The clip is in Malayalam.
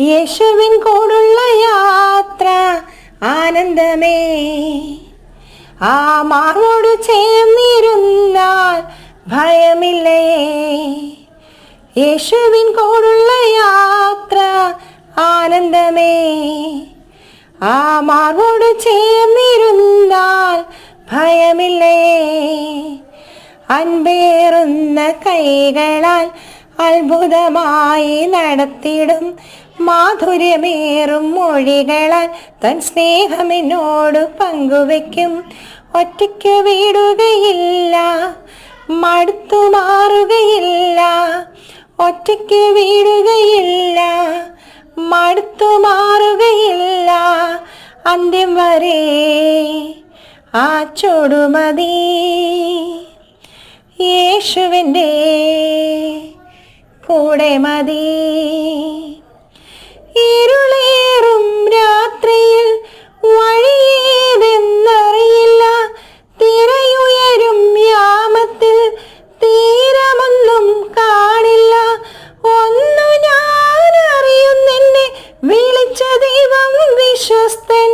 യേശുവിൻ കൂടുള്ള യാത്ര ആനന്ദമേ. ആ മാർവോട് ചേർന്നിരുന്നാൽ ഭയമില്ലേ. യേശുവിൻ കൂടുള്ള യാത്ര ആനന്ദമേ. ആ മാർവോട് ചേർന്നിരുന്നാൽ ഭയമില്ലേ. അൻപേറുന്ന കൈകളാൽ അത്ഭുതമായി നടത്തിടും മാധുര്യമേറും മൊഴികളാൽ തൻ സ്നേഹമെന്നോട് പങ്കുവയ്ക്കും. ഒറ്റയ്ക്ക് വീടുകയില്ല, മടുത്തു മാറുകയില്ല. ഒറ്റയ്ക്ക് വീടുകയില്ല, മടുത്തു മാറുകയില്ല. അന്ത്യം വരെ ആ ചുടുമതി യേശുവിൻ്റെ കൂടെ മതി. ഇരുളേറും രാത്രിയിൽ വഴിയേതെന്നറിയില്ല. തിരയുയരും യാമത്തിൽ തീരമൊന്നും കാണില്ല. ഒന്നു ഞാൻ അറിയുന്നെന്നെ വിളിച്ച ദൈവം വിശ്വസ്തൻ.